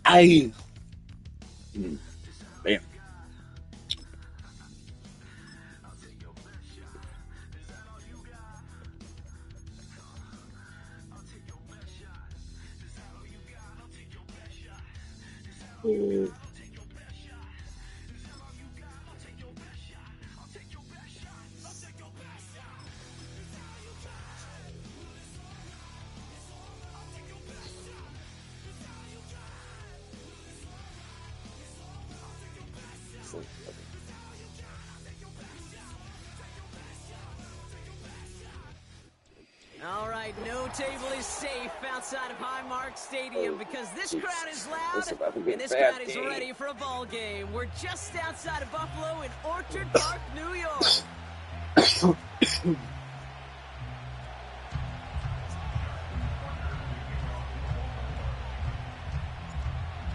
I. Damn. All right, no table is safe outside of Highmark Stadium because this crowd is loud and this crowd is ready for a ball game. We're just outside of Buffalo in Orchard Park, New York.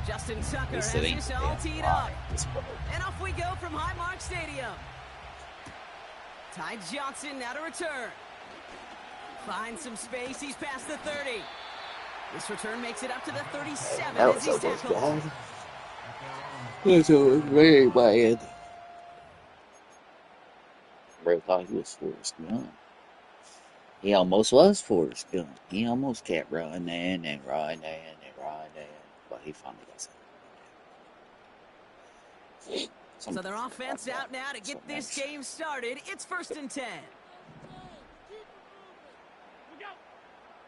Justin Tucker has this all teed up. And off we go from Highmark Stadium. Ty Johnson now to return. Finds some space. He's past the 30. This return makes it up to the 37 as he's tackled. That was very bad. Bro thought he was Forrest Gump. He almost was Forrest Gump. He almost kept running and running and running. But he finally got something. So their offense out now to get this game started. It's 1st and 10.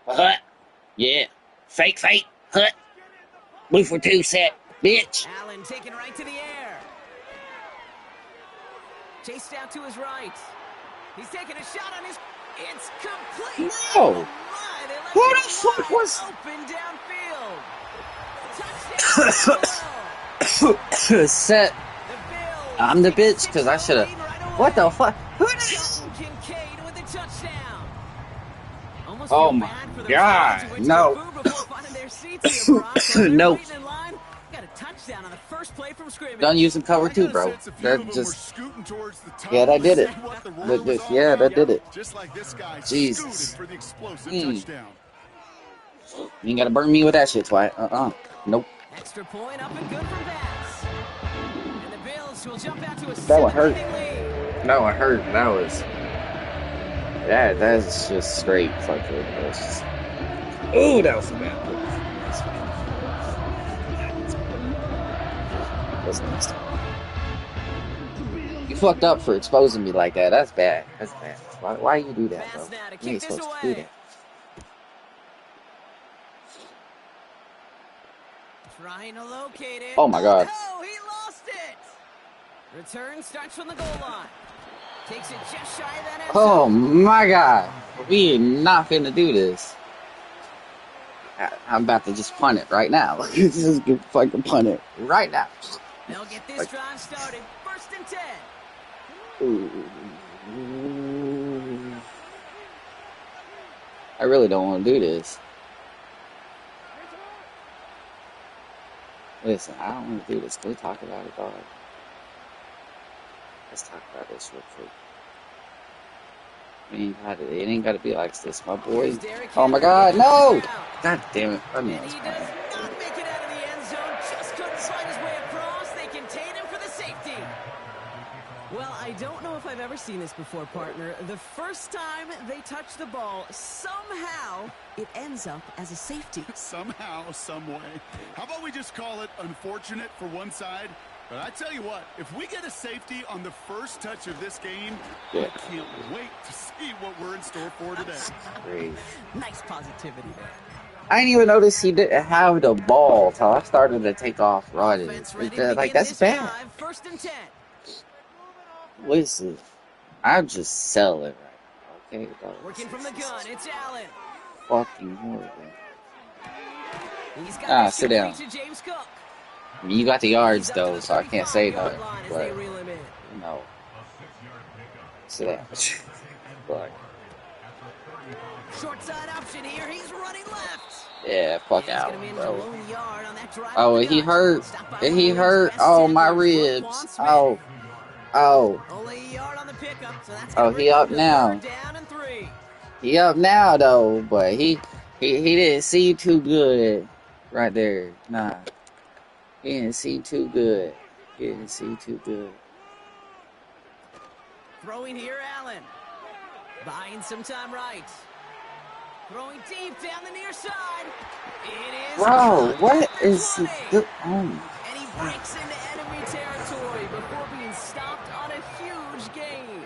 Hut. Yeah. Fake. Hut. Move for 2 set. Bitch. Allen taken right to the air. Chased out to his right. He's taking a shot on his... It's complete. No. Oh my, who the fuck was... Open downfield. Touchdown. Set. I'm the bitch because I should have... What the fuck? Who the... Oh my God, no. No. Done using cover 2, bro. That just... Yeah, that did it. Yeah, that did it. Jesus. You ain't gotta burn me with that shit, Twat. Nope. Extra point up and good from Bass. And the Bills will jump out to a that one hurt. That one hurt. That was... That's just straight fucking. Ooh, that was a bad move. That's nasty. You fucked up for exposing me like that. That's bad. That's bad. Why you do that, bro? You ain't supposed to do that. Trying to locate it. Oh my God. Oh, he lost it. Return starts from the goal line. Takes it just shy of that end zone. Oh my God. We are not finna do this. I'm about to just punt it right now. Just fucking punt it right now. They'll get this drive started. 1st and 10. Ooh. I really don't want to do this. Listen, I don't want to do this. Can we talk about it, dog? Let's talk about this real quick. It ain't gotta be like this, my boy. Oh my God, no! God damn it. I mean, and he does not make it out of the end zone. Just couldn't find his way across. They contain him for the safety. Well, I don't know if I've ever seen this before, partner. The first time they touch the ball, somehow it ends up as a safety. Somehow, some way. How about we just call it unfortunate for one side? But I tell you what, if we get a safety on the first touch of this game, I can't wait to see what we're in store for today. Great. Nice positivity there. I didn't even notice he didn't have the ball until I started to take off running. Like, that's bad. 1st and 10. Listen, I'm just selling right now, okay? Dog? Working from the gun, it's Allen. Fucking horrible. He's got sit down. James Cook. You got the yards, though, so I can't say that. But, no. Sit down. But, short side option here. He's running left. yeah, fuck out, bro. Oh, he hurt. He hurt. Oh, my ribs. Oh. Oh. Oh, he up now. He up now, though, but he didn't see too good. right there. Nah. He didn't see too good. He didn't see too good. Throwing here, Allen. Buying some time right. Throwing deep down the near side. It is. Bro, what is he doing? Oh, and he breaks into enemy territory before being stopped on a huge gain.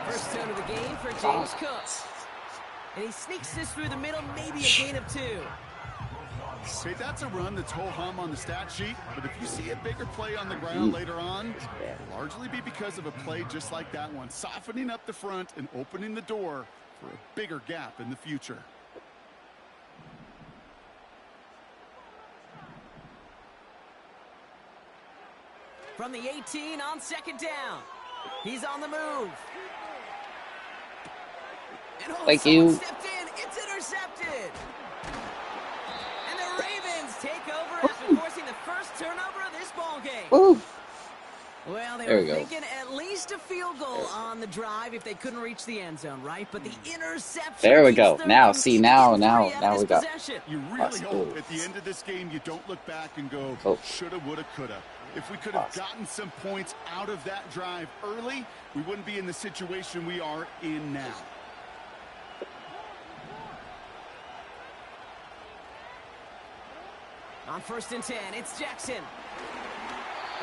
First down of the game for James Cook. And he sneaks this through the middle, maybe a gain of 2. Hey, that's a run that's ho-hum on the stat sheet, but if you see a bigger play on the ground later on, it'll largely be because of a play just like that one, softening up the front and opening the door for a bigger gap in the future. From the 18 on second down. He's on the move. And thank you. Stepped in. It's intercepted. And the Ravens take over after forcing the first turnover of this ball game. Ooh. Well, they were thinking at least a field goal on the drive if they couldn't reach the end zone, right? But the interception. There we go. Now, see, now we got. You really hope at the end of this game you don't look back and go, shoulda, woulda, coulda. If we could have gotten some points out of that drive early, we wouldn't be in the situation we are in now. On 1st and 10, it's Jackson.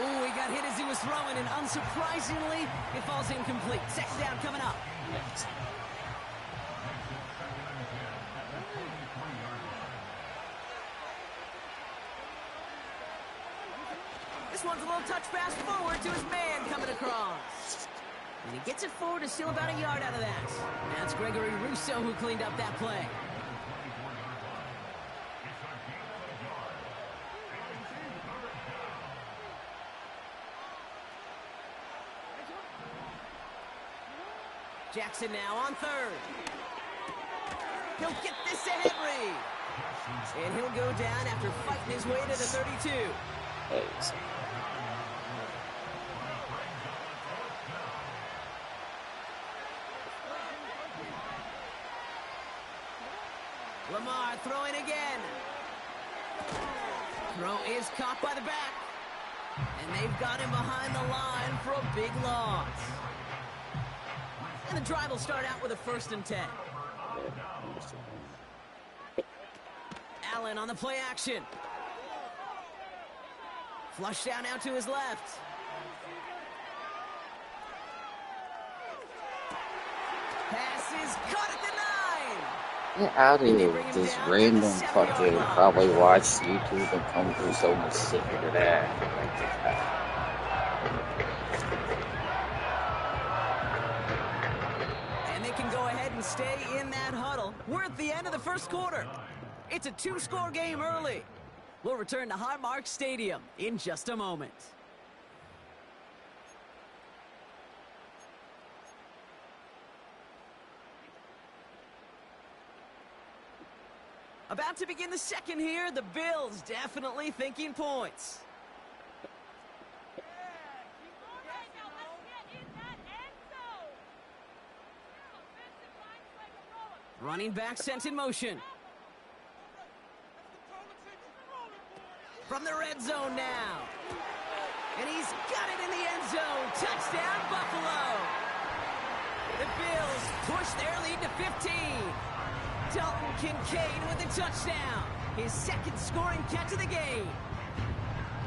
Ooh, he got hit as he was throwing, and unsurprisingly, it falls incomplete. Second down coming up. This one's a little touch pass forward to his man coming across. And he gets it forward to steal about a yard out of that. That's Gregory Rousseau who cleaned up that play. Jackson now on 3rd. He'll get this to Henry. And he'll go down after fighting his way to the 32. Thanks. Lamar throwing again. Throw is caught by the back. And they've got him behind the line for a big loss. And the drive will start out with a 1st and 10. Allen on the play action. Flush down out to his left. Pass is caught at the 9. Get out of here with this random fucking probably watch YouTube and come through so much shit into that. And they can go ahead and stay in that huddle. We're at the end of the first quarter. It's a 2-score game early. We'll return to Highmark Stadium in just a moment. About to begin the second here. The Bills definitely thinking points. Running back sent in motion. From the red zone now. And he's got it in the end zone. Touchdown, Buffalo. The Bills push their lead to 15. Dalton Kincaid with a touchdown. His second scoring catch of the game.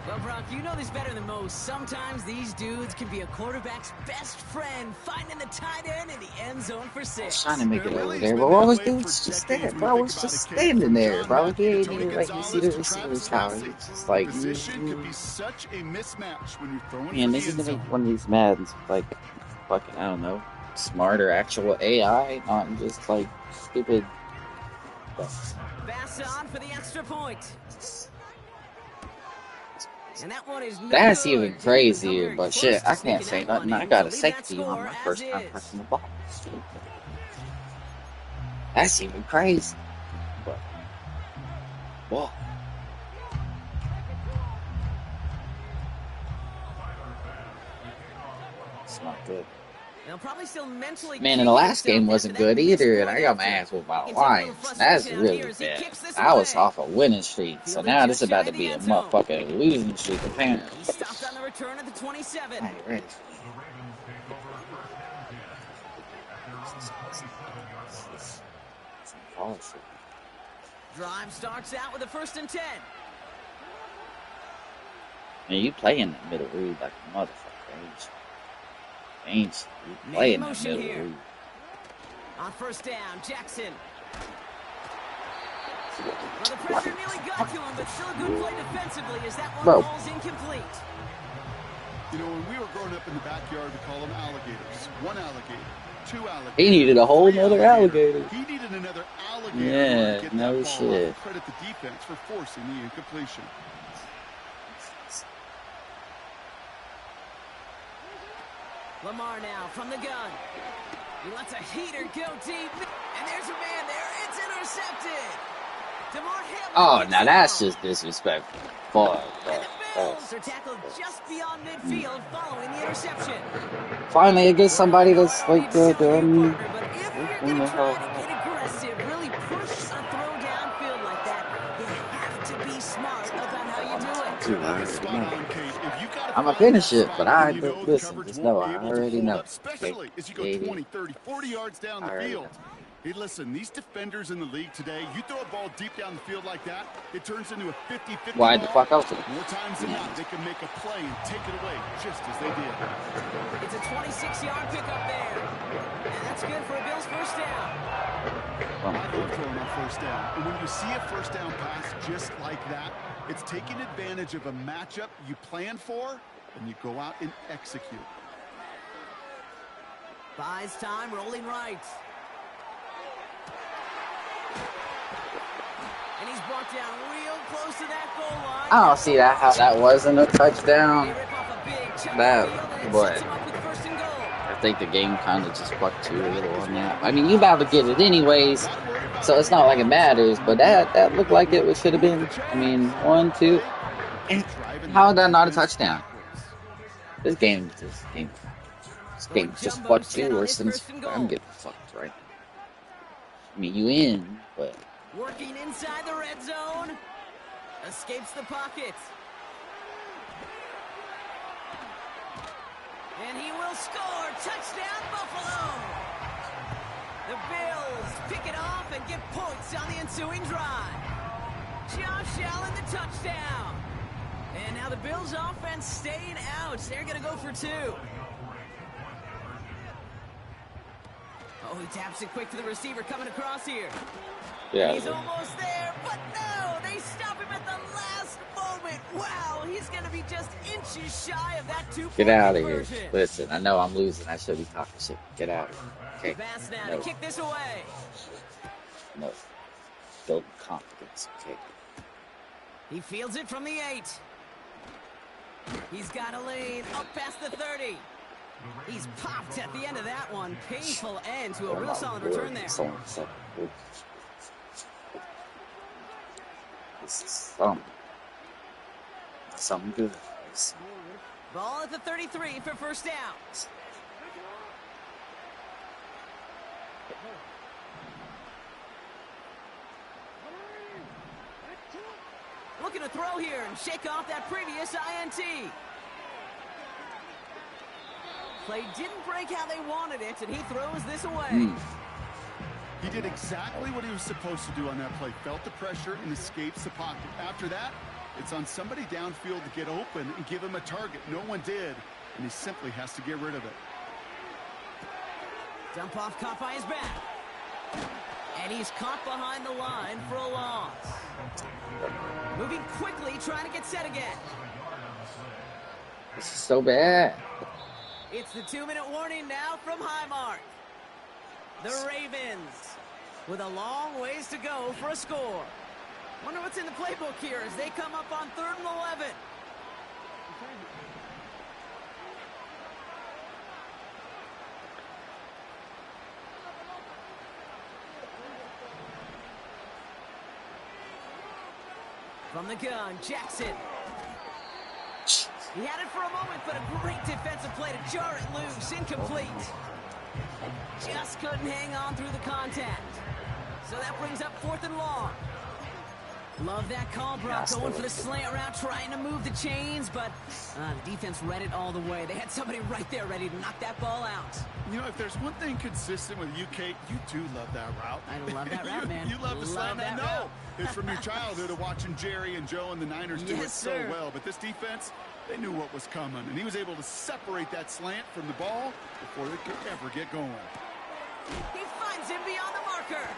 Well, Brock, you know this better than most. Sometimes these dudes can be a quarterback's best friend, finding the tight end in the end zone for 6. I was trying to make it over there, but what was dude just there? Bro, was just standing there, bro. He ain't even like you see the receivers how he's just like could be such a mismatch when you're throwing. Man, they need to make one of these Maddens like fucking I don't know, smarter actual AI, not just like stupid. Bass on for the extra point. And that one is that's even crazier, but shit, I can't say nothing. I got a safety on my first time pressing the ball. That's even crazy. But, whoa. It's not good. They'll probably still mentally Man, and the last game wasn't good either, and I got my ass whooped by the Lions. That's really bad. I was off a winning streak, so now this is about to be a motherfucking losing streak, apparently. He stopped on the return at the 27. I ain't ready. Drive starts out with a 1st and 10. Man, you play in the middle read like a motherfucker, ain't you? You play in the middle read. On 1st down, Jackson. Well, the pressure nearly got to him, but still a good play defensively as that one falls incomplete. You know, when we were growing up in the backyard, we call them alligators. 1 alligator, 2 alligators. He needed a whole nother alligator. He needed another alligator. Yeah, to get no that ball shit. off. Credit the defense for forcing the incompletion. Lamar now from the gun. He lets a heater go deep. And there's a man there. It's intercepted. Oh, now that's just disrespectful. Boy, and the Bills are tackled just beyond midfield following the interception. Finally, against somebody that's like good. But if you're going to try to get aggressive, really push a throw downfield like that, you have to be smart about how you do it. I'm going to finish it, but I listen, just know, I already know. Especially as you go 20, 30, 40 yards down the field. Hey, listen, these defenders in the league today, you throw a ball deep down the field like that, it turns into a 50-50 Wide the fuck out. More times than not, they can make a play and take it away, just as they did. It's a 26-yard pickup there. And that's good for a Bills 1st down. I love throwing on 1st down. And when you see a 1st down pass just like that, it's taking advantage of a matchup you plan for, and you go out and execute. Buys time, rolling right. And he's brought down real close to that goal line. I don't see that how that wasn't a touchdown. But I think the game kind of just fucked you a little on that. I mean, you about to get it anyways, so it's not like it matters. But that looked like it should have been. I mean, 1, 2. How is that not a touchdown? This game just fucked you worse than I'm getting fucked right. I mean, you in, but. Working inside the red zone. Escapes the pocket. And he will score. Touchdown, Buffalo. The Bills pick it off and get points on the ensuing drive. Josh Allen, the touchdown. And now the Bills offense staying out. They're going to go for 2. Oh, he taps it quick to the receiver coming across here. Yeah. He's almost there, but no, they stop him at the last moment. Wow, he's going to be just inches shy of that 2-point Get out of here. conversion. Listen, I know I'm losing. I should be talking shit. Get out of here. Okay. Pass now to kick this away. No. Build confidence. Okay. He fields it from the 8. He's got a lane up past the 30. He's popped at the end of that one. Painful end to a real solid return there. This is something good. Ball at the 33 for 1st down. Looking to throw here and shake off that previous INT. Play didn't break how they wanted it, and he throws this away. He did exactly what he was supposed to do on that play. Felt the pressure and escapes the pocket. After that, it's on somebody downfield to get open and give him a target. No one did, and he simply has to get rid of it. Dump off caught by his back. And he's caught behind the line for a loss. Moving quickly, trying to get set again. This is so bad. It's the 2-minute warning now from Highmark. The Ravens with a long ways to go for a score. Wonder what's in the playbook here as they come up on 3rd and 11. From the gun, Jackson. He had it for a moment, but a great defensive play to jar it loose. Incomplete. Just couldn't hang on through the contact. So that brings up 4th and long. Love that call, Brock, going for the slant route, trying to move the chains, but the defense read it all the way. They had somebody right there ready to knock that ball out. You know, if there's one thing consistent with you, Kate, you do love that route. I love that route, man. You love the slant. I know. It's from your childhood of watching Jerry and Joe and the Niners do it so well. But this defense, they knew what was coming, and he was able to separate that slant from the ball before they could ever get going. He finds him beyond the marker.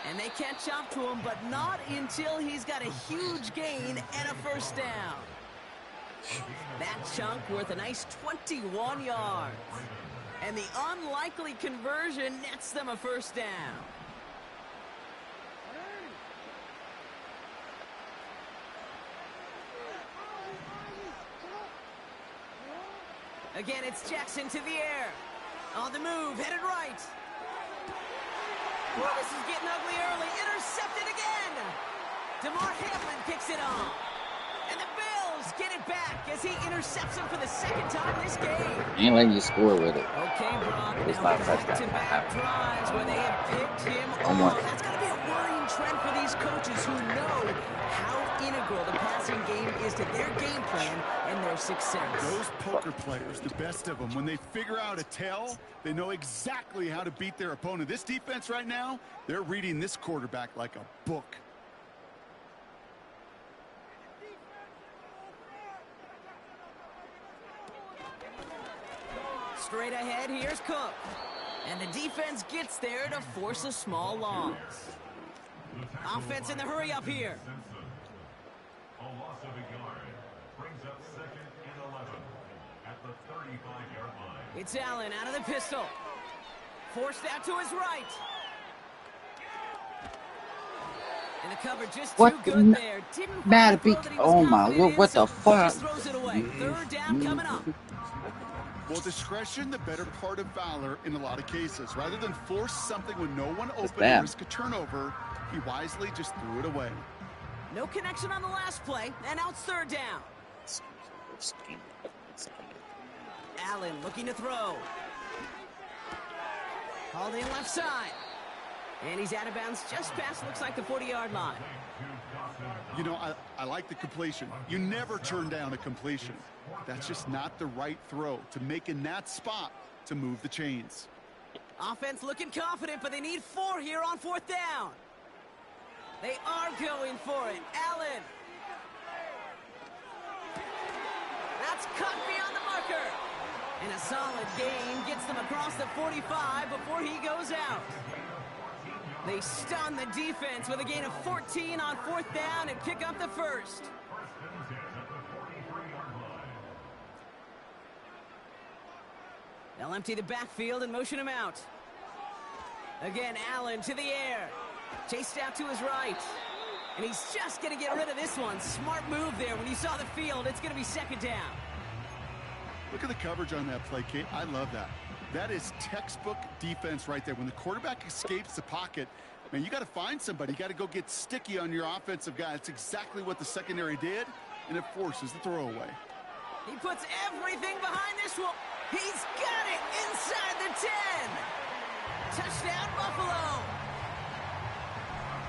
And they catch up to him, but not until he's got a huge gain and a first down. That chunk worth a nice 21 yards. And the unlikely conversion nets them a first down. Again, it's Jackson to the air. On the move, headed right. Well, this is getting ugly early. Intercepted again. DeMar Hamlin kicks it off. And the Bills get it back as he intercepts him for the second time this game. Ain't letting you score with it. Okay, Brock. It's now not touchdown. back-to-back drives where they have picked him off. That's going to be a worrying trend for these coaches who know how integral the passing game is to their game plan and their success. Those poker players, the best of them, when they figure out a tell, they know exactly how to beat their opponent. This defense right now, they're reading this quarterback like a book. Straight ahead, here's Cook. And the defense gets there to force a small loss. Offense in the hurry up here. A loss of a yard brings up 2nd and 11 at the 35-yard line. It's Allen out of the pistol. Forced out to his right. And the cover just too good there. Didn't Madden beat. Oh my Lord, what the fuck? Just throws it away. 3rd down coming up. Well, discretion, the better part of valor in a lot of cases. Rather than force something when no one open and risk a turnover, he wisely just threw it away. No connection on the last play, and now it's 3rd down. Allen looking to throw. Called in left side. And he's out of bounds just past, looks like, the 40-yard line. You know, I like the completion. You never turn down a completion. That's just not the right throw to make in that spot to move the chains. Offense looking confident, but they need 4 here on 4th down. They are going for it. Allen. That's cut beyond the marker. And a solid gain gets them across the 45 before he goes out. They stun the defense with a gain of 14 on 4th down and pick up the first. They'll empty the backfield and motion him out. Again, Allen to the air. Chased out to his right. And he's just going to get rid of this one. Smart move there. When you saw the field, it's going to be 2nd down. Look at the coverage on that play, Kate. I love that. That is textbook defense right there. When the quarterback escapes the pocket, man, you got to find somebody. You got to go get sticky on your offensive guy. That's exactly what the secondary did, and it forces the throwaway. He puts everything behind this one. He's got it inside the 10. Touchdown, Buffalo.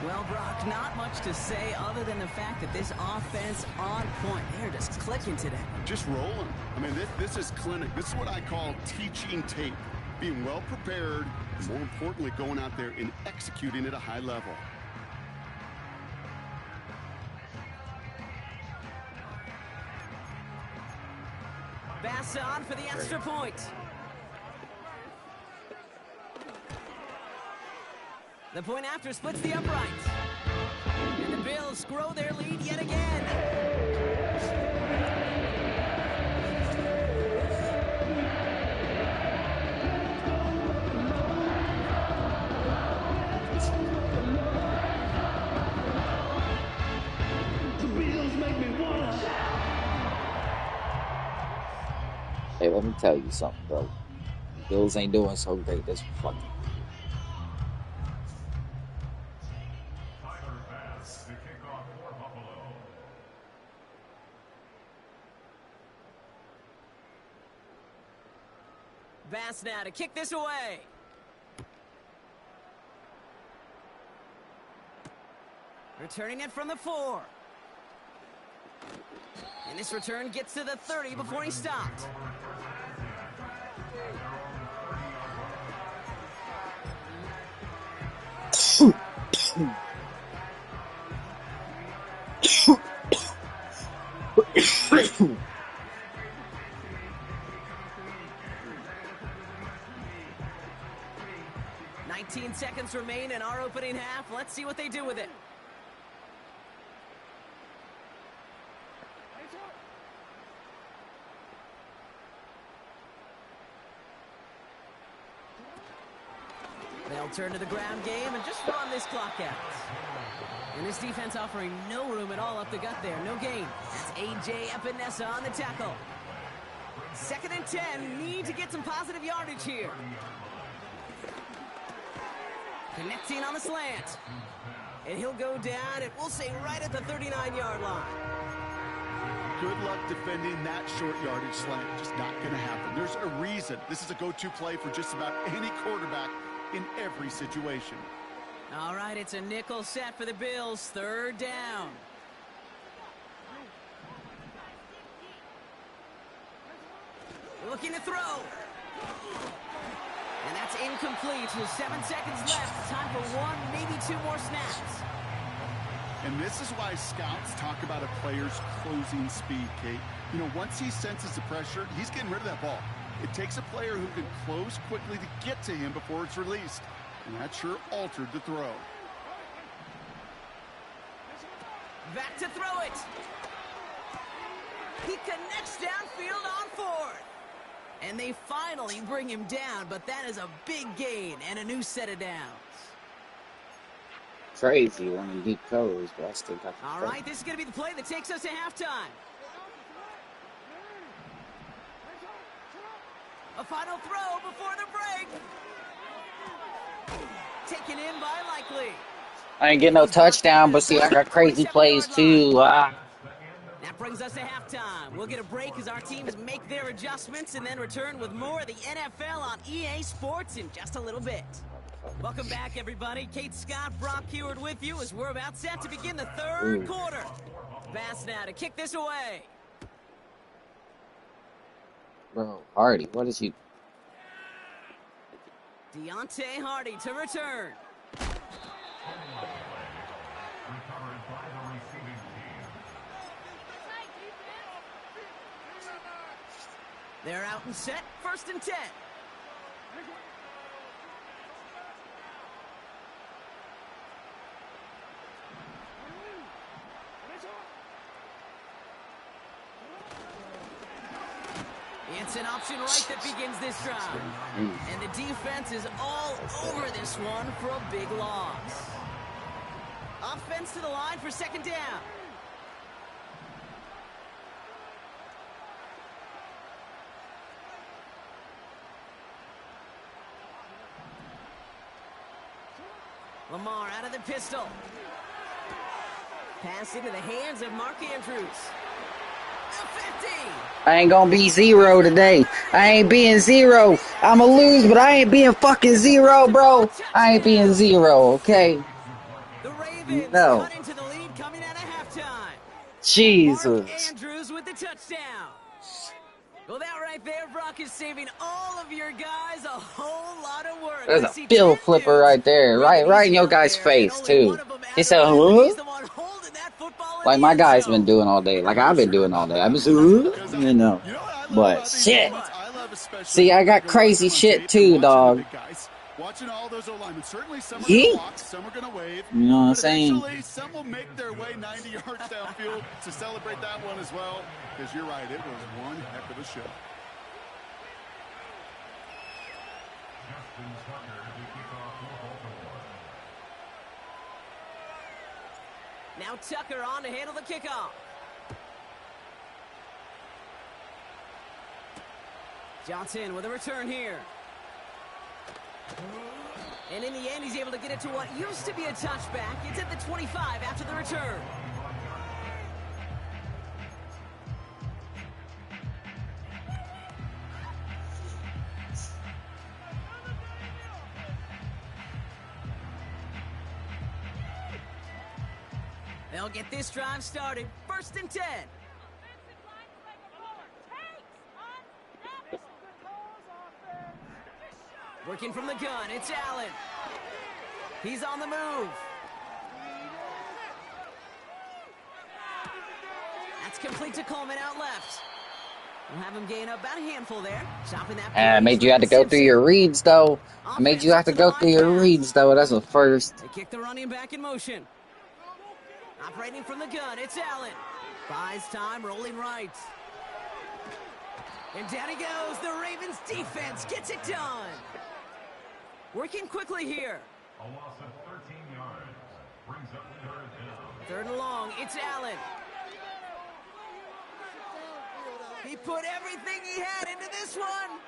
Well, Brock, not much to say other than the fact that this offense on point. They're just clicking today. Just rolling. I mean, this is clinic. This is what I call teaching tape. Being well prepared, and more importantly, going out there and executing at a high level. Bass on for the extra point. The point after splits the upright. And the Bills grow their lead yet again. The Bills make me wanna shout. Hey, let me tell you something, bro. The Bills ain't doing so great this fucking. Bass now to kick this away. Returning it from the 4. And this return gets to the 30 before he stopped. Seconds remain in our opening half. Let's see what they do with it. They'll turn to the ground game and just run this clock out. And this defense offering no room at all up the gut there. No gain. That's A.J. Epinesa on the tackle. 2nd and 10. Need to get some positive yardage here. Connecting on the slant. And he'll go down, and we'll say right at the 39-yard line. Good luck defending that short yardage slant. Just not going to happen. There's a reason. This is a go-to play for just about any quarterback in every situation. All right, it's a nickel set for the Bills. 3rd down. Looking to throw. And that's incomplete with 7 seconds left. Time for 1, maybe 2 more snaps. And this is why scouts talk about a player's closing speed, Kate. You know, once he senses the pressure, he's getting rid of that ball. It takes a player who can close quickly to get to him before it's released. And that sure altered the throw. Back to throw it. He connects downfield on 4th. And they finally bring him down, but that is a big gain and a new set of downs. Crazy when in deep covers, but I still got the All right, this is going to be the play that takes us to halftime. A final throw before the break. Taken in by Likely. I ain't getting no touchdown, but see, I got crazy plays too. That brings us to halftime. We'll get a break as our teams make their adjustments and then return with more of the NFL on EA Sports in just a little bit. Welcome back, everybody. Kate Scott, Brock Heward with you as we're about set to begin the 3rd quarter. Bass now to kick this away. Bro, Hardy, what is he? Deontay Hardy to return. They're out and set. 1st and 10. It's an option right that begins this drive. And the defense is all over this one for a big loss. Offense to the line for 2nd down. Lamar out of the pistol. Pass into the hands of Mark Andrews. The 50. I ain't gonna be 0 today. I ain't being 0. I'ma lose, but I ain't being fucking 0, bro. I ain't being 0, okay? The Ravens No. cut into the lead coming out of halftime. Jesus. Mark Andrews with the touchdown. Well, that right there, Brock, is saving all of your guys a whole lot of work. There's a bill flipper right there. Right in your guy's face, too. He said, huh? Like my guy's been doing all day. Like I've been doing all day. I've been you know. But shit. See, I got crazy shit too, dog. Watching all those O-linemen, certainly some are Yeet. gonna walk, some are gonna wave. You know what I'm but saying? eventually, some will make their way 90 yards downfield to celebrate that one as well. Because you're right, it was one heck of a show. Now Tucker on to handle the kickoff. Johnson with a return here. And in the end, he's able to get it to what used to be a touchback. It's at the 25 after the return. They'll get this drive started. 1st and 10. Working from the gun, it's Allen. He's on the move. That's complete to Coleman out left. We'll have him gain about a handful there. Stopping that. I made you have to go through your reads, though. I made you have to go through your reads, though. That's a first. They kick the running back in motion. Operating from the gun, it's Allen. Buys time, rolling right. And down he goes. The Ravens defense gets it done. Working quickly here. A loss of 13 yards. Brings up 3rd down. 3rd and long, it's Allen. He put everything he had into this one.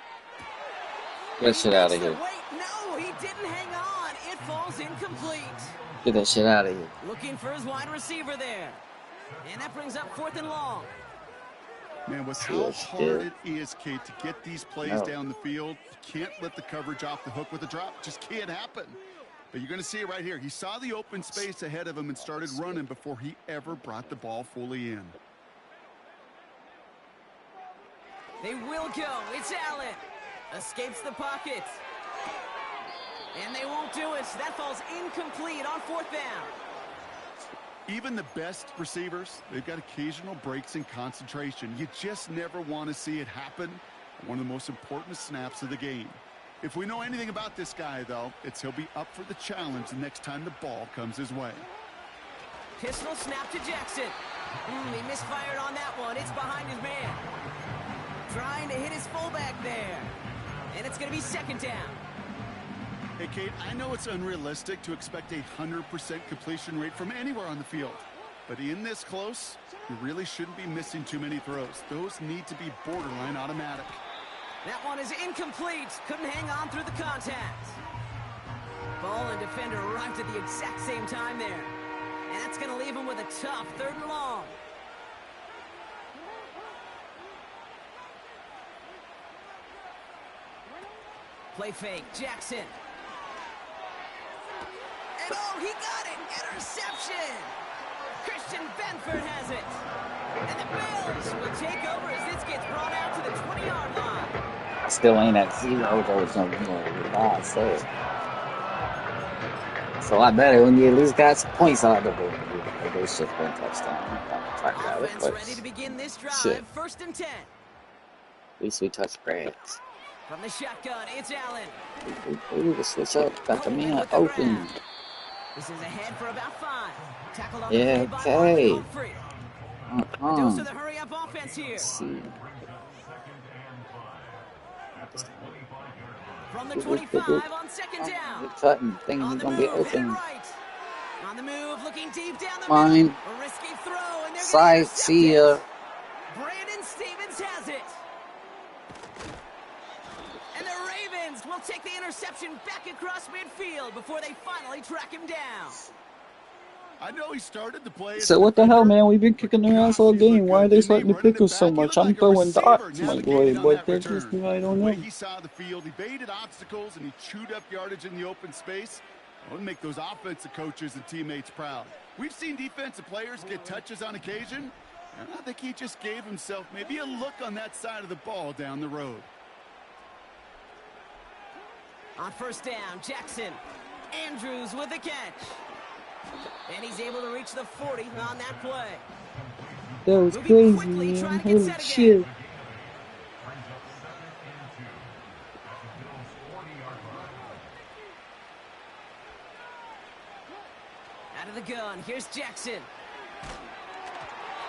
Get that shit out of here. Wait, no, he didn't hang on. It falls incomplete. Get that shit out of here. Looking for his wide receiver there. And that brings up 4th and long. Man, with how hard it is, Kate, to get these plays down the field, you can't let the coverage off the hook with a drop. Just can't happen. But you're going to see it right here. He saw the open space ahead of him and started running before he ever brought the ball fully in. They will go. It's Allen. Escapes the pocket. And they won't do it. That falls incomplete on 4th down. Even the best receivers, they've got occasional breaks in concentration. You just never want to see it happen. One of the most important snaps of the game. If we know anything about this guy, though, it's he'll be up for the challenge the next time the ball comes his way. Pistol snap to Jackson. He misfired on that one. It's behind his man. Trying to hit his fullback there. And it's going to be 2nd down. Hey, Kate, I know it's unrealistic to expect a 100% completion rate from anywhere on the field. But in this close, you really shouldn't be missing too many throws. Those need to be borderline automatic. That one is incomplete. Couldn't hang on through the contact. Ball and defender arrived at the exact same time there. And that's going to leave him with a tough 3rd and long. Play fake, Jackson. And oh, he got it! Interception! Christian Benford has it. And the Bills will take over as this gets brought out to the 20-yard line. Still ain't at 0, though. It's going to be bad, so. It's a lot better when you at least got some points out of the board. Those shit for a touchdown. Offense ready to begin this drive. 1st and 10. At least we touched grass. From the shotgun, it's Allen. Ooh, the switch up. Got the man open. This is ahead for about 5. Tackled on yeah, the okay. Dose of the hurry-up offense here. Let's see. From the 25 on 2nd down. We're cutting. Thinking he's going to be open. Right. On the move, looking deep down the Mine. middle. A risky throw, and they're Side, see ya. Brandon Stevens has it. And the Ravens will take the interception back across midfield before they finally track him down. I know he started the play. So what the hell, man? We've been kicking their ass all game. Why are they starting to pick us so much? I'm throwing darts my way, but they're just, I don't know. He saw the field, he baited obstacles, and he chewed up yardage in the open space. It would make those offensive coaches and teammates proud. We've seen defensive players get touches on occasion, and I think he just gave himself maybe a look on that side of the ball down the road. On 1st down, Jackson. Andrews with the catch. And he's able to reach the 40 on that play. That was crazy, man. Holy shit. Out of the gun, here's Jackson.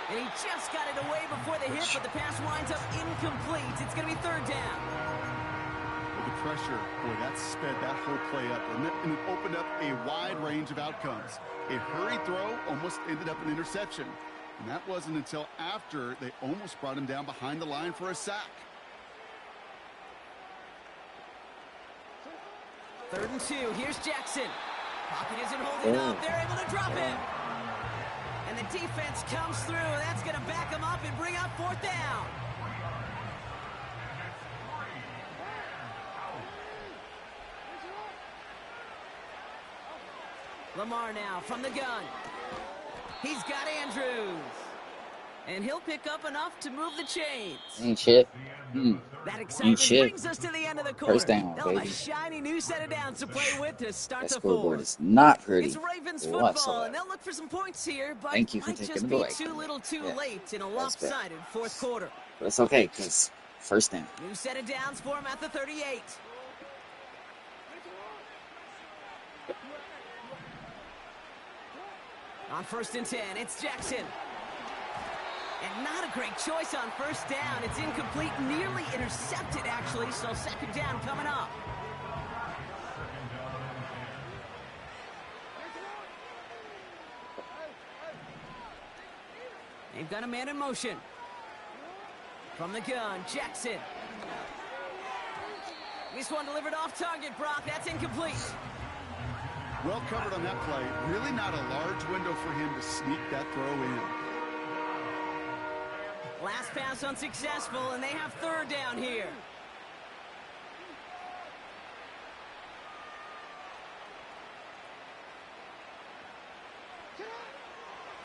And he just got it away before the hit, but the pass winds up incomplete. It's going to be 3rd down. The pressure, boy, that sped that whole play up, and it opened up a wide range of outcomes. A hurried throw almost ended up an interception, and that wasn't until after they almost brought him down behind the line for a sack. 3rd and 2, here's Jackson. Pocket isn't holding up, they're able to drop him. And the defense comes through, and that's going to back him up and bring up 4th down. Lamar now from the gun. He's got Andrews. And he'll pick up enough to move the chains. Ain't shit. That excitement brings us to the end of the quarter. First down, They'll have baby. a shiny new set of downs to play with to start That the scoreboard fourth. is not pretty. It's Ravens football, whatsoever. and they'll look for some points here, but Thank you for might taking just it be away too from me. little too Yeah, late in a that's bad. lopsided fourth quarter. But it's okay, because first down. New set of downs for him at the 38. On 1st and 10, it's Jackson. And not a great choice on first down. It's incomplete, nearly intercepted, actually, so second down coming up. They've got a man in motion. From the gun, Jackson. This one delivered off target, Brock. That's incomplete. Well covered on that play. Really not a large window for him to sneak that throw in. Last pass unsuccessful, and they have third down here.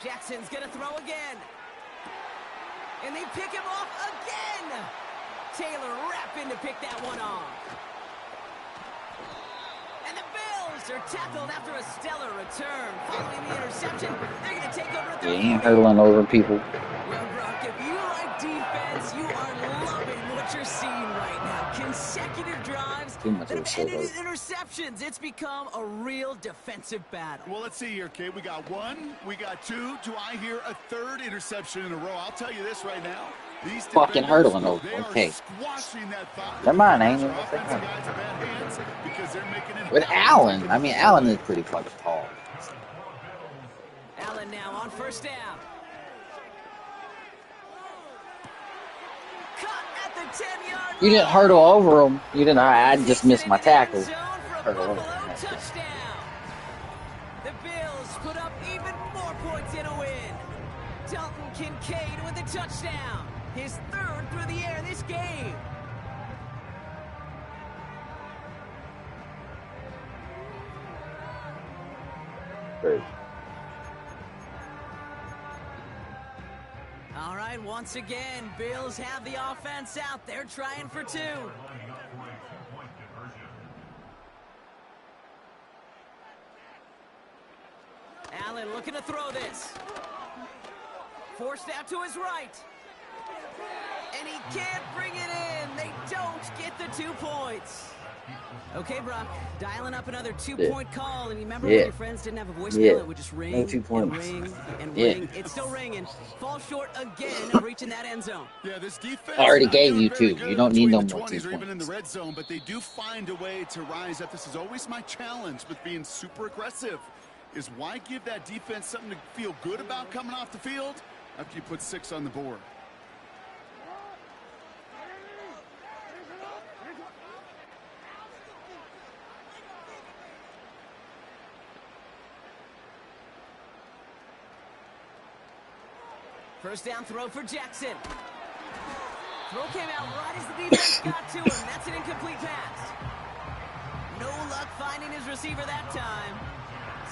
Jackson's going to throw again. And they pick him off again. Taylor rapping to pick that one off. And the Bills are tackled after a stellar return. Following the interception, they're going to take over at their 40. You ain't hurdling over people. Well, Brock, if you like defense, you are loving what you're seeing right now. Consecutive drives that have ended in interceptions. It's become a real defensive battle. Well, let's see here, Kate. We got one, we got two. Do I hear a third interception in a row? I'll tell you this right now. These fucking hurdling over. Okay. Never mind, I ain't even with Allen. I mean, Allen is pretty fucking tall. Allen now on first down. Cut at the 10-yard. You didn't hurdle over him. You didn't. I just missed my tackle. Hurdle over. Touchdown. The Bills put up even more points in a win. Dalton Kincaid with a touchdown. His third through the air this game. Great. All right, once again, Bills have the offense out. They're trying for two. Allen looking to throw this. Forced out to his right. And he can't bring it in. They don't get the 2 points. Okay, Brock, dialing up another 2-point call. And remember when your friends didn't have a voicemail, it would just ring and ring and ring. It's still ringing. Fall short again of reaching that end zone. Yeah, this defense I already gave you 2. You don't need no more 2 points. Even in the points. red zone, but they do find a way to rise up. This is always my challenge with being super aggressive. Is why give that defense something to feel good about coming off the field after you put 6 on the board? First down throw for Jackson. Throw came out right as the defense got to him. That's an incomplete pass. No luck finding his receiver that time.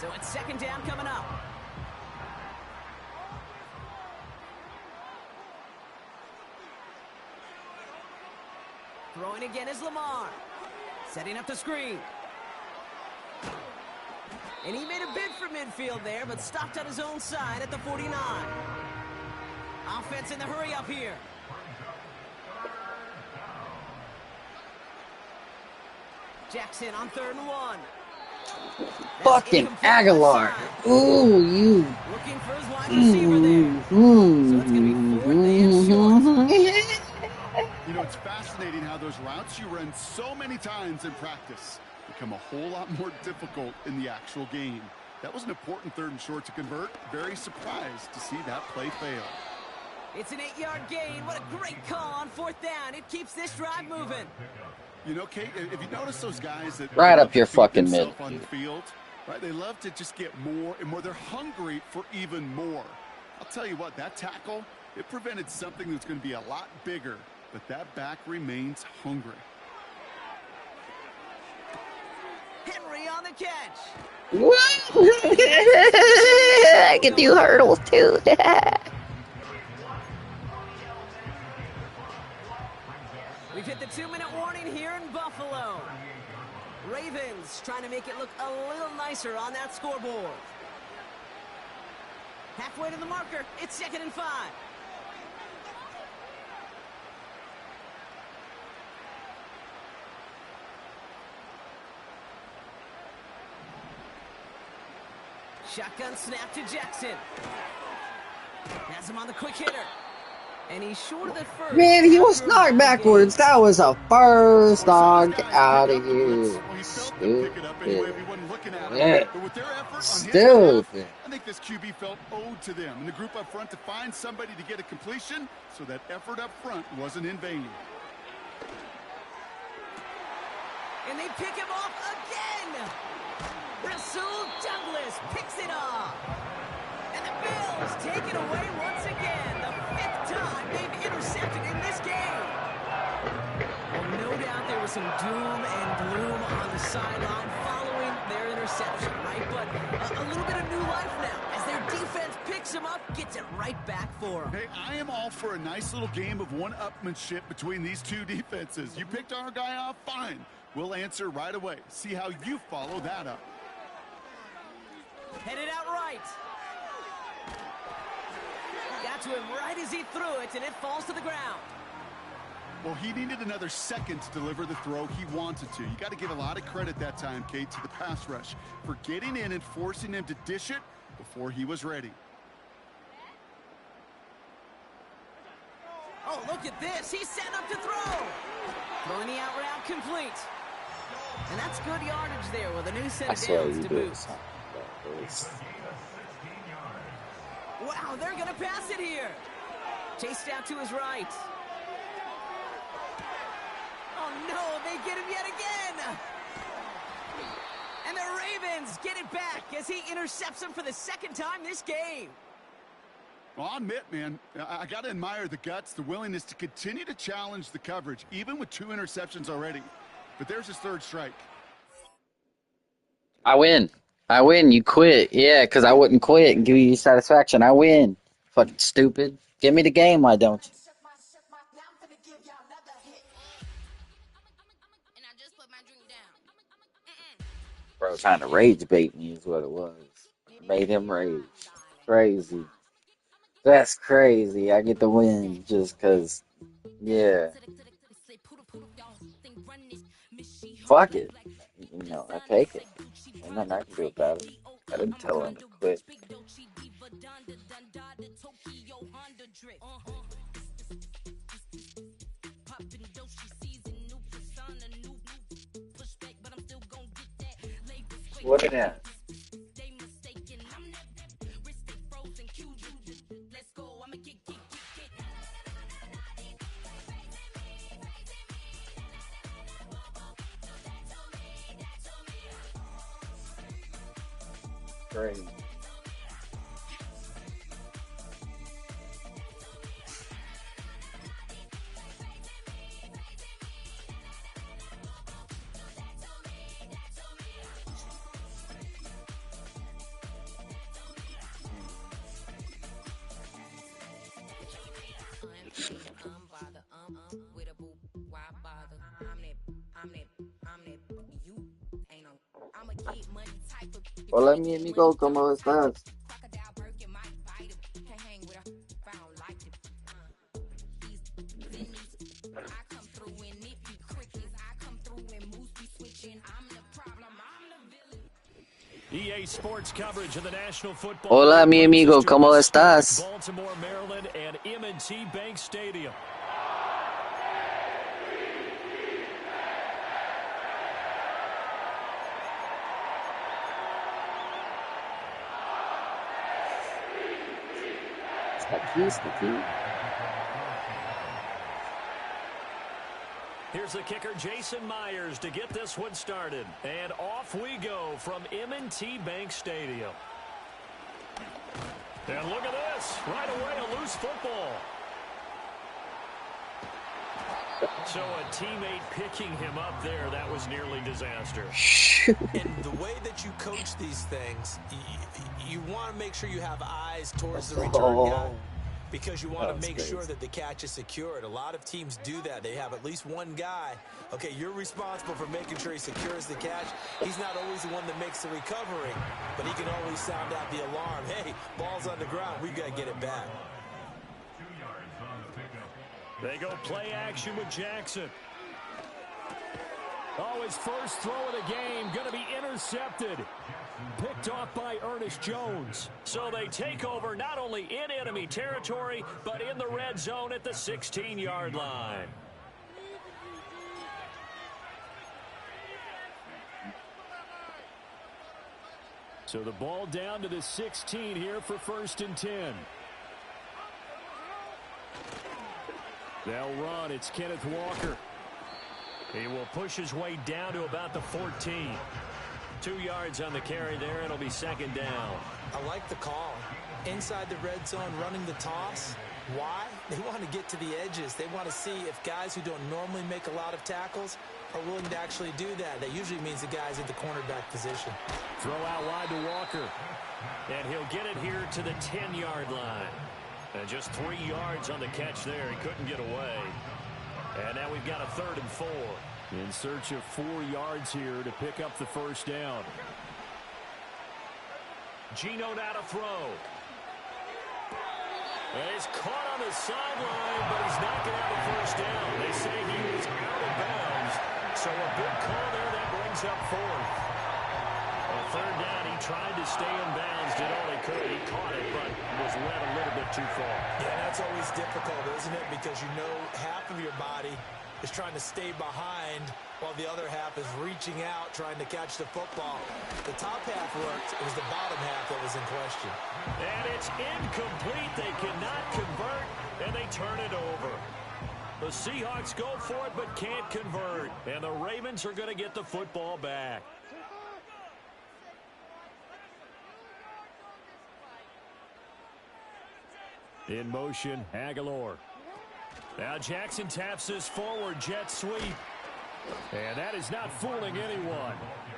So it's second down coming up. Throwing again is Lamar. Setting up the screen. And he made a bid for midfield there, but stopped on his own side at the 49. Offense in the hurry up here. Jackson on 3rd and 1. Fucking Aguilar. Ooh, you. Looking for his wide receiver there. So it's going to be 4th and short. You know, it's fascinating how those routes you run so many times in practice become a whole lot more difficult in the actual game. That was an important 3rd and short to convert. Very surprised to see that play fail. It's an 8-yard gain. What a great call on 4th down. It keeps this drive moving. You know, Kate, if you notice those guys that right up your fucking middle on the field, right? They love to just get more and more. They're hungry for even more. I'll tell you what, that tackle, it prevented something that's going to be a lot bigger, but that back remains hungry. Henry on the catch. can do hurdles too. We've hit the 2-minute warning here in Buffalo. Ravens trying to make it look a little nicer on that scoreboard. Halfway to the marker. It's 2nd and 5. Shotgun snap to Jackson. Has him on the quick hitter. And he's short of the first. Man, he was knocked backwards. That was a first dog out of here. Stupid. Yeah. Stupid. I think this QB felt owed to them and the group up front to find somebody to get a completion, so that effort up front wasn't in vain. And they pick him off again. Rasul Douglas picks it off. And the Bills take it away once again. The 5th time they've intercepted in this game. Well, no doubt there was some doom and gloom on the sideline following their interception, right? But a little bit of new life now as their defense picks them up, gets it right back for them. Hey, I am all for a nice little game of one-upmanship between these two defenses. You picked our guy off, fine. We'll answer right away. See how you follow that up. Headed out right. Got to him right as he threw it, and it falls to the ground. Well, he needed another second to deliver the throw he wanted to. You got to give a lot of credit that time, Kate, to the pass rush for getting in and forcing him to dish it before he was ready. Oh, look at this. He's set up to throw. Throwing the out route complete. And that's good yardage there with a new set of downs to boot. Wow, they're going to pass it here. Chased out to his right. Oh, no, they get him yet again. And the Ravens get it back as he intercepts him for the 2nd time this game. Well, I'll admit, man, I got to admire the guts, the willingness to continue to challenge the coverage, even with 2 interceptions already. But there's his 3rd strike. I win. You quit. Yeah, because I wouldn't quit and give you satisfaction. I win. Fucking stupid. Give me the game, why don't you? Bro, trying to rage bait me is what it was. Made him rage. Crazy. That's crazy. I get the win just because, yeah. Fuck it. You know, I take it. Ain't nothing I can do about it. I didn't tell him to quit. What in that? Crazy. Hola, mi amigo, ¿cómo estás? EA Sports coverage of the National Football. Hola, mi amigo, ¿cómo estás? Baltimore, Maryland, and M&T Bank Stadium. Here's the kicker, Jason Myers, to get this one started. And off we go from M&T Bank Stadium. And look at this. Right away, a loose football. So a teammate picking him up there, that was nearly disaster. And the way that you coach these things, you want to make sure you have eyes towards the return guy because you want to make sure that the catch is secured. A lot of teams do that. They have at least one guy. Okay, you're responsible for making sure he secures the catch. He's not always the one that makes the recovery, but he can always sound out the alarm. Hey, ball's on the ground. We've got to get it back. They go play action with Jackson. Oh, his first throw of the game going to be intercepted. Picked off by Ernest Jones. So they take over not only in enemy territory, but in the red zone at the 16-yard line. So the ball down to the 16 here for 1st and 10. They'll run. It's Kenneth Walker. He will push his way down to about the 14. 2 yards on the carry there. It'll be 2nd down. I like the call. Inside the red zone, running the toss. Why? They want to get to the edges. They want to see if guys who don't normally make a lot of tackles are willing to actually do that. That usually means the guy's at the cornerback position. Throw out wide to Walker. And he'll get it here to the 10-yard line. And just 3 yards on the catch there. He couldn't get away. And now we've got a 3rd and 4. In search of 4 yards here to pick up the 1st down. Geno now to throw. And he's caught on the sideline, but he's not going to have a 1st down. They say he was out of bounds. So a big call there that brings up 4th. On 3rd down, he tried to stay in bounds, did all he could. He caught it, but was led a little bit too far. Yeah, that's always difficult, isn't it? Because you know half of your body is trying to stay behind while the other half is reaching out, trying to catch the football. The top half worked. It was the bottom half that was in question. And it's incomplete. They cannot convert, and they turn it over. The Seahawks go for it but can't convert. And the Ravens are going to get the football back. In motion, Aguilar. Now Jackson taps this forward jet sweep. And that is not fooling anyone.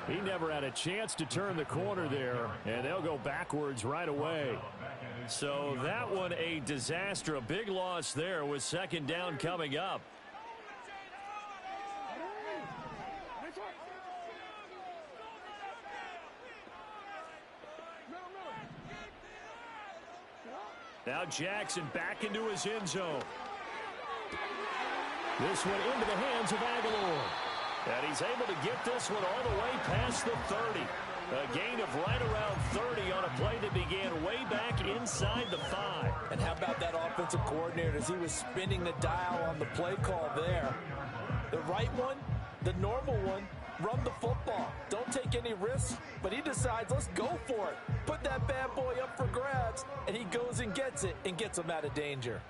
He never had a chance to turn the corner there, and they'll go backwards right away. So that one a disaster, a big loss there with 2nd down coming up. Now Jackson back into his end zone. This one into the hands of Aguilar. And he's able to get this one all the way past the 30. A gain of right around 30 on a play that began way back inside the 5. And how about that offensive coordinator as he was spinning the dial on the play call there? The right one, the normal one, run the football. Don't take any risks, but he decides, let's go for it. Put that bad boy up for grabs, and he goes and gets it and gets him out of danger.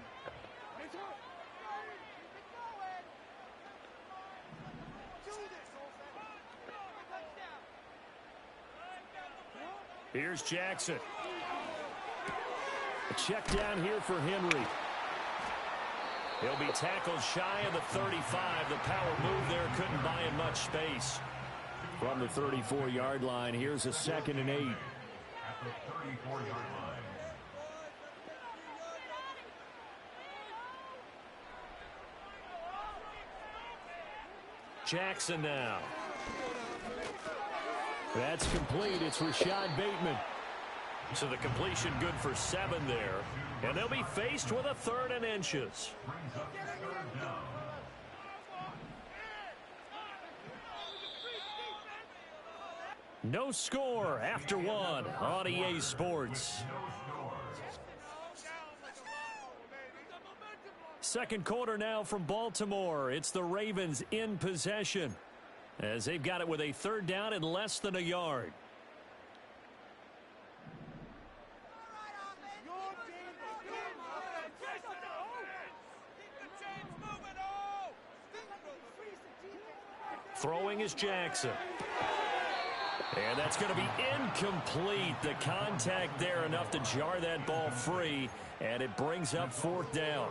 Here's Jackson. A check down here for Henry. He'll be tackled shy of the 35. The power move there couldn't buy him much space. From the 34-yard line, here's a 2nd and 8. At the 34-yard line. Jackson now. That's complete. It's Rashad Bateman. So the completion good for 7 there. And they'll be faced with a 3rd and inches. No score after 1 on EA Sports. 2nd quarter now from Baltimore. It's the Ravens in possession as they've got it with a 3rd down and less than a yard. Throwing is Jackson. And that's going to be incomplete. The contact there enough to jar that ball free, and it brings up 4th down.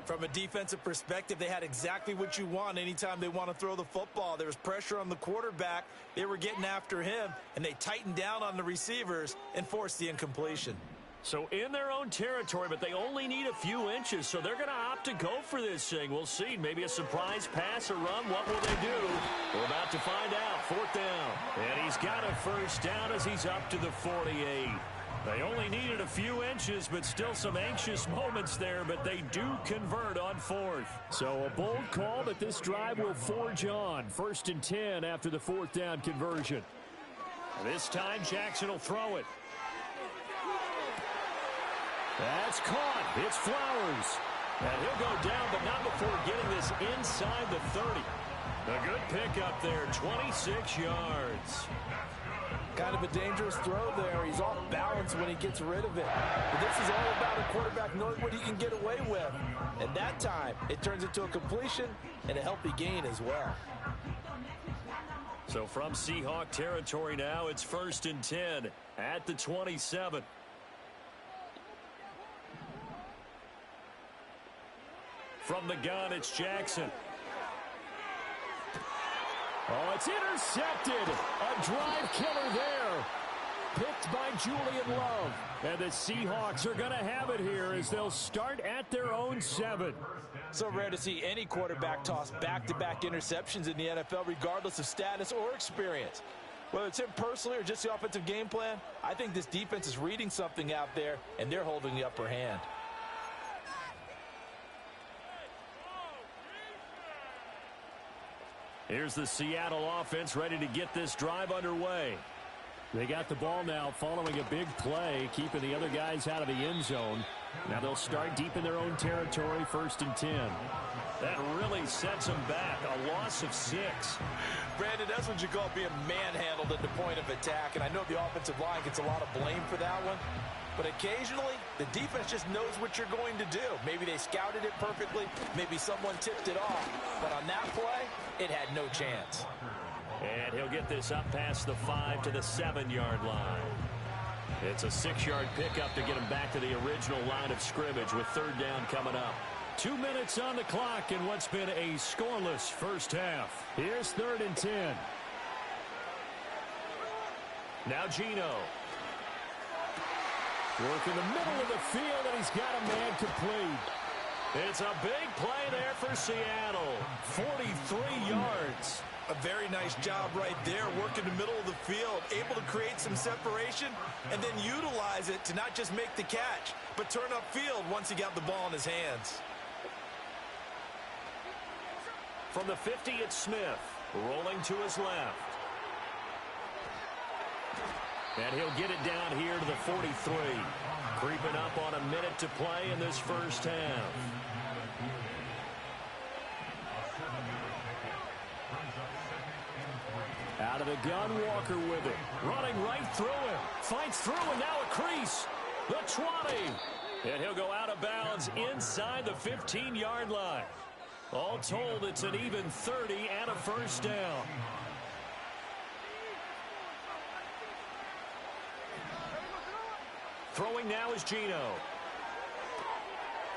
From a defensive perspective, they had exactly what you want anytime they want to throw the football. There was pressure on the quarterback. They were getting after him, and they tightened down on the receivers and forced the incompletion. So in their own territory, but they only need a few inches, so they're going to opt to go for this thing. We'll see. Maybe a surprise pass or run. What will they do? We're about to find out. 4th down. And he's got a first down as he's up to the 48. They only needed a few inches, but still some anxious moments there, but they do convert on 4th. So a bold call, but this drive will forge on. 1st and 10 after the 4th down conversion. This time, Jackson will throw it. That's caught. It's Flowers. And he'll go down, but not before getting this inside the 30. A good pickup there, 26 yards. Kind of a dangerous throw there. He's off balance when he gets rid of it. But this is all about a quarterback knowing what he can get away with. And that time, it turns into a completion and a healthy gain as well. So from Seahawk territory now, it's 1st and 10 at the 27. From the gun, it's Jackson. Oh, it's intercepted. A drive killer there. Picked by Julian Love. And the Seahawks are going to have it here as they'll start at their own 7. So rare to see any quarterback toss back-to-back interceptions in the NFL, regardless of status or experience. Whether it's him personally or just the offensive game plan, I think this defense is reading something out there, and they're holding the upper hand. Here's the Seattle offense ready to get this drive underway. They got the ball now following a big play, keeping the other guys out of the end zone. Now they'll start deep in their own territory, 1st and 10. That really sets them back, a loss of 6. Brandon, that's what you call being manhandled at the point of attack, and I know the offensive line gets a lot of blame for that one. But occasionally, the defense just knows what you're going to do. Maybe they scouted it perfectly. Maybe someone tipped it off. But on that play, it had no chance. And he'll get this up past the 5 to the 7-yard line. It's a 6-yard pickup to get him back to the original line of scrimmage with 3rd down coming up. 2 minutes on the clock in what's been a scoreless first half. Here's 3rd and 10. Now Geno. Work in the middle of the field, and he's got a man complete. It's a big play there for Seattle. 43 yards. A very nice job right there, working the middle of the field, able to create some separation, and then utilize it to not just make the catch, but turn upfield once he got the ball in his hands. From the 50, it's Smith, rolling to his left. And he'll get it down here to the 43. Creeping up on a minute to play in this first half. Out of the gun, Walker with it. Running right through him. Fights through, and now a crease. The 20. And he'll go out of bounds inside the 15-yard line. All told, it's an even 30 and a first down. Throwing now is Geno.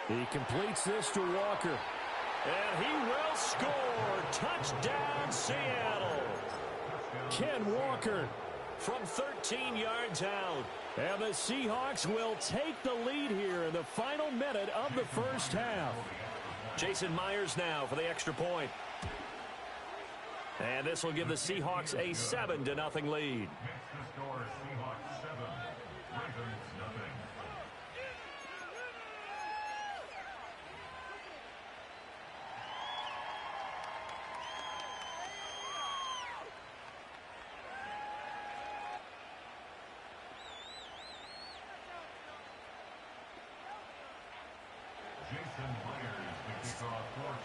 He completes this to Walker. And he will score. Touchdown, Seattle. Ken Walker from 13 yards out. And the Seahawks will take the lead here in the final minute of the first half. Jason Myers now for the extra point. And this will give the Seahawks a 7-0 lead.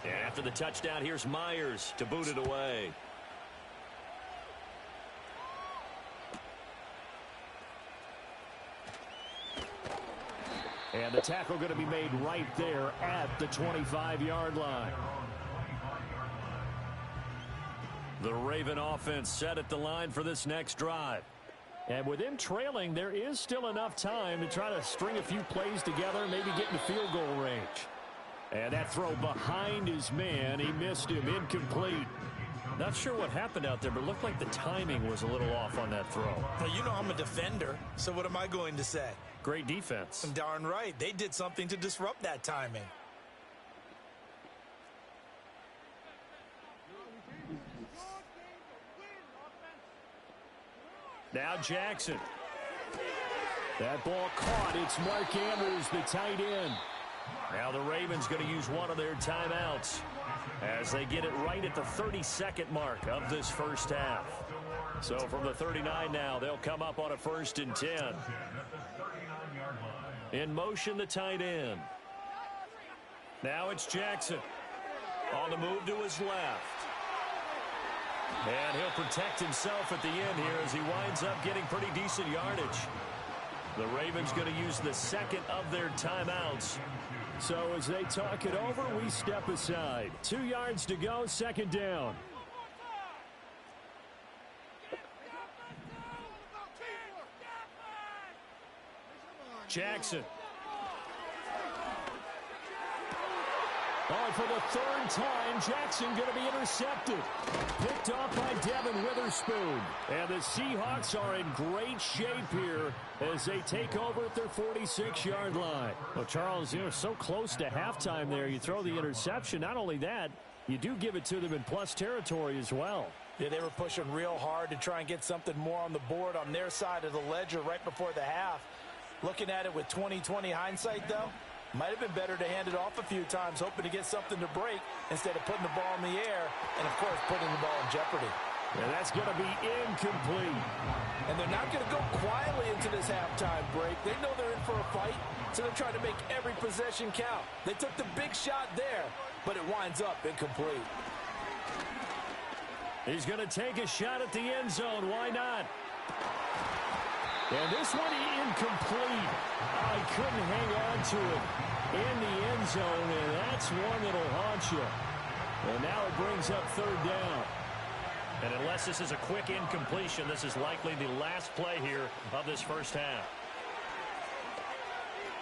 And after the touchdown, here's Myers to boot it away. And the tackle going to be made right there at the 25-yard line. The Raven offense set at the line for this next drive. And with them trailing, there is still enough time to try to string a few plays together, maybe get into field goal range. And that throw behind his man. He missed him. Incomplete. Not sure what happened out there, but it looked like the timing was a little off on that throw. Well, you know I'm a defender, so what am I going to say? Great defense. Darn right. They did something to disrupt that timing. Now Jackson. That ball caught. It's Mark Andrews, the tight end. Now the Ravens going to use one of their timeouts as they get it right at the 32nd mark of this first half. So from the 39 now, they'll come up on a 1st and 10. In motion, the tight end. Now it's Jackson on the move to his left. And he'll protect himself at the end here as he winds up getting pretty decent yardage. The Ravens going to use the second of their timeouts. So as they talk it over, we step aside. 2 yards to go, 2nd down. Jackson. Oh, for the 3rd time, Jackson going to be intercepted. Picked off by Devin Witherspoon. And the Seahawks are in great shape here as they take over at their 46-yard line. Well, Charles, you know, so close to halftime there. You throw the interception. Not only that, you do give it to them in plus territory as well. Yeah, they were pushing real hard to try and get something more on the board on their side of the ledger right before the half. Looking at it with 20/20 hindsight, though, might have been better to hand it off a few times, hoping to get something to break instead of putting the ball in the air and, of course, putting the ball in jeopardy. And that's going to be incomplete. And they're not going to go quietly into this halftime break. They know they're in for a fight, so they're trying to make every possession count. They took the big shot there, but it winds up incomplete. He's going to take a shot at the end zone. Why not? And this one incomplete. I couldn't hang on to it in the end zone, and that's one that'll haunt you. And now it brings up 3rd down. And unless this is a quick incompletion, this is likely the last play here of this first half.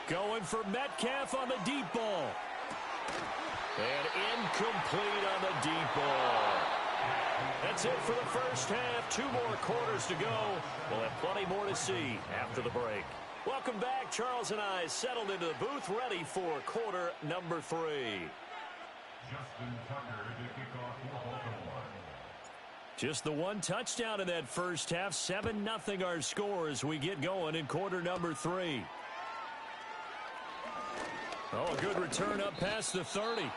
Going for Metcalf on the deep ball. And incomplete on the deep ball. That's it for the first half. 2 more quarters to go. We'll have plenty more to see after the break. Welcome back. Charles and I settled into the booth, ready for quarter number 3. Justin Tucker to kick off for Baltimore. Just the 1 touchdown in that first half. 7-0 our score as we get going in quarter number 3. Oh, a good return up past the 30.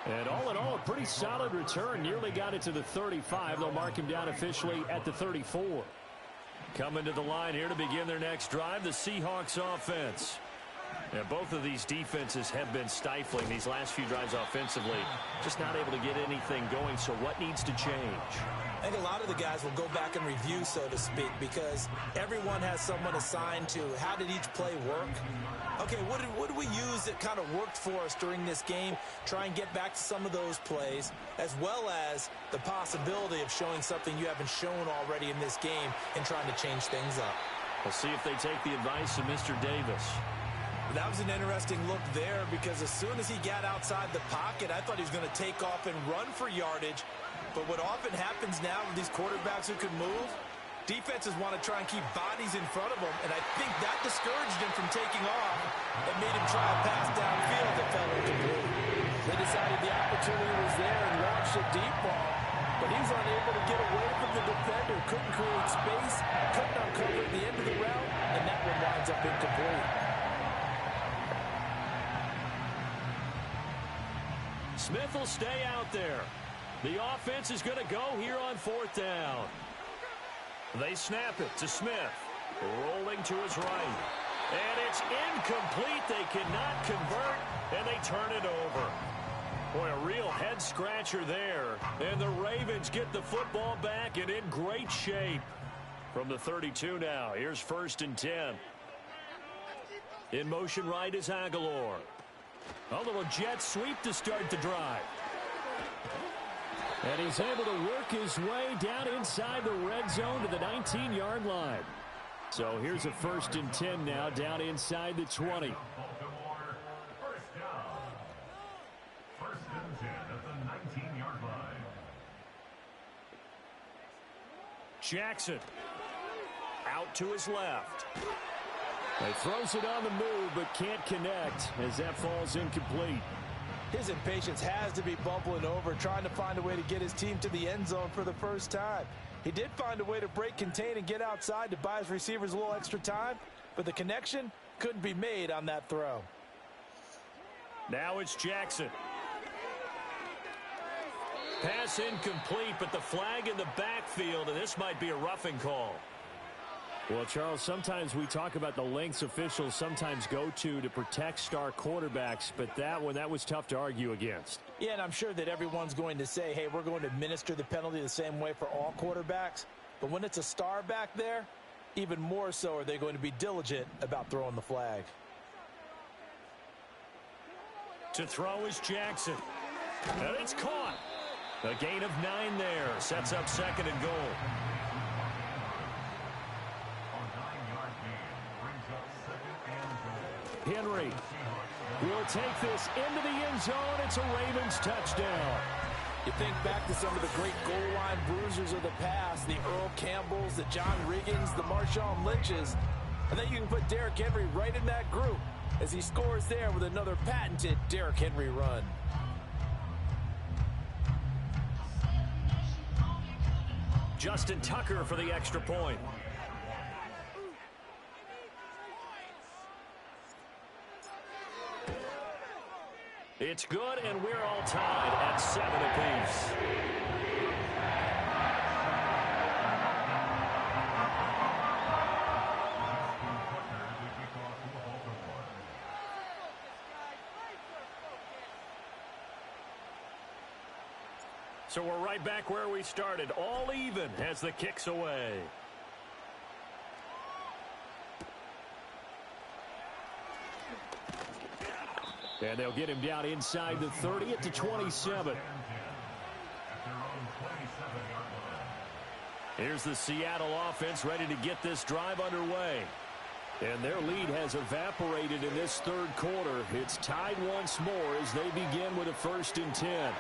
And all in all, a pretty solid return. Nearly got it to the 35. They'll mark him down officially at the 34. Coming to the line here to begin their next drive, the Seahawks offense. Yeah, both of these defenses have been stifling these last few drives offensively. Just not able to get anything going, so what needs to change? I think a lot of the guys will go back and review, so to speak, because everyone has someone assigned to how did each play work. Okay, what did we use that kind of worked for us during this game? Try and get back to some of those plays, as well as the possibility of showing something you haven't shown already in this game and trying to change things up. We'll see if they take the advice of Mr. Davis. That was an interesting look there because as soon as he got outside the pocket, I thought he was going to take off and run for yardage. But what often happens now with these quarterbacks who can move, defenses want to try and keep bodies in front of them, and I think that discouraged him from taking off and made him try a pass downfield that fell incomplete. They decided the opportunity was there and launched a deep ball, but he was unable to get away from the defender, couldn't create space, couldn't uncover at the end of the route, and that one winds up incomplete. Smith will stay out there. The offense is going to go here on 4th down. They snap it to Smith. Rolling to his right. And it's incomplete. They cannot convert, and they turn it over. Boy, a real head-scratcher there. And the Ravens get the football back and in great shape. From the 32 now, here's 1st and 10. In motion right is Aguilar. A little jet sweep to start the drive. And he's able to work his way down inside the red zone to the 19-yard line. So here's a 1st and 10 now down inside the 20. Jackson. Out to his left. He throws it on the move, but can't connect as that falls incomplete. His impatience has to be bubbling over, trying to find a way to get his team to the end zone for the first time. He did find a way to break contain and get outside to buy his receivers a little extra time, but the connection couldn't be made on that throw. Now it's Jackson. Pass incomplete, but the flag in the backfield, and this might be a roughing call. Well, Charles, sometimes we talk about the lengths officials sometimes go to protect star quarterbacks, but that was tough to argue against. Yeah, and I'm sure that everyone's going to say, hey, we're going to administer the penalty the same way for all quarterbacks. But when it's a star back there, even more so are they going to be diligent about throwing the flag. To throw is Jackson. And it's caught. A gain of 9 there. Sets up second and goal. Henry will take this into the end zone. It's a Ravens touchdown. You think back to some of the great goal line bruisers of the past, the Earl Campbells, the John Riggins, the Marshawn Lynches. I think you can put Derrick Henry right in that group as he scores there with another patented Derrick Henry run. Justin Tucker for the extra point. It's good, and we're all tied at 7 apiece. So we're right back where we started, all even as the kick's away. And they'll get him down inside the 30 at the 27. Here's the Seattle offense ready to get this drive underway. And their lead has evaporated in this third quarter. It's tied once more as they begin with a 1st and 10.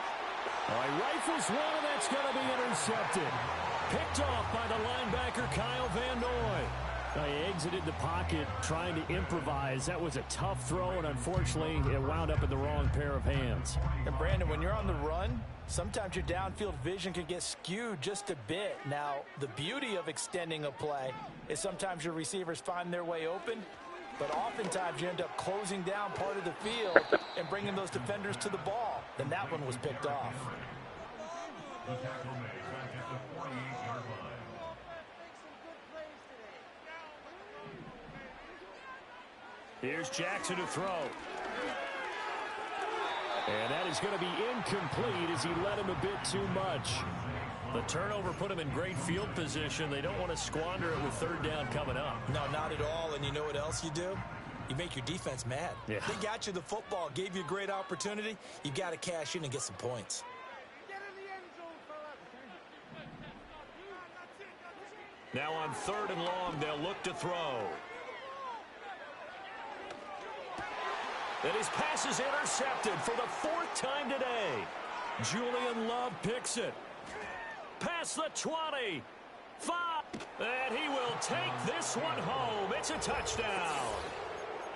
All right, rifles one, and that's going to be intercepted. Picked off by the linebacker, Kyle Van Noy. He exited the pocket trying to improvise. That was a tough throw, and unfortunately, it wound up in the wrong pair of hands. And, Brandon, when you're on the run, sometimes your downfield vision can get skewed just a bit. Now, the beauty of extending a play is sometimes your receivers find their way open, but oftentimes you end up closing down part of the field and bringing those defenders to the ball. And that one was picked off. Here's Jackson to throw. And that is going to be incomplete as he led him a bit too much. The turnover put him in great field position. They don't want to squander it with 3rd down coming up. No, not at all. And you know what else you do? You make your defense mad. Yeah. They got you the football, gave you a great opportunity. You got to cash in and get some points. Now on 3rd and long, they'll look to throw. And his pass is intercepted for the 4th time today. Julian Love picks it. Past the 20. 5. And he will take this one home. It's a touchdown.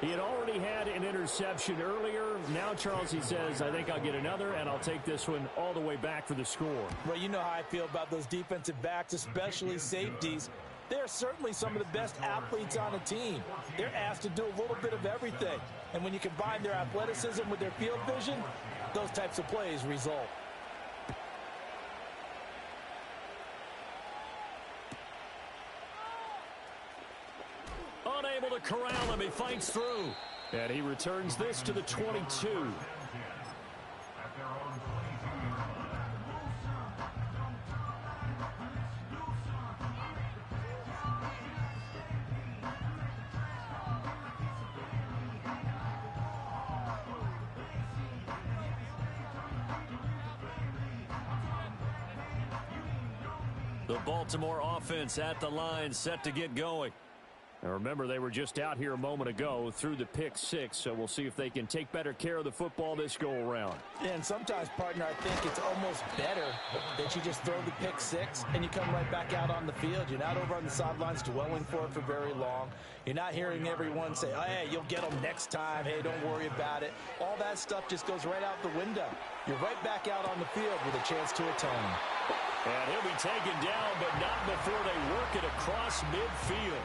He had already had an interception earlier. Now, Charles, he says, I think I'll get another, and I'll take this one all the way back for the score. Well, you know how I feel about those defensive backs, especially safeties. They're certainly some of the best athletes on a team. They're asked to do a little bit of everything. And when you combine their athleticism with their field vision, those types of plays result. Unable to corral him, he fights through. And he returns this to the 22. The Baltimore offense at the line, set to get going. Now remember, they were just out here a moment ago through the pick 6, so we'll see if they can take better care of the football this go-around. Yeah, and sometimes, partner, I think it's almost better that you just throw the pick 6 and you come right back out on the field. You're not over on the sidelines dwelling for it for very long. You're not hearing everyone say, oh, hey, you'll get them next time. Hey, don't worry about it. All that stuff just goes right out the window. You're right back out on the field with a chance to atone. And he'll be taken down, but not before they work it across midfield.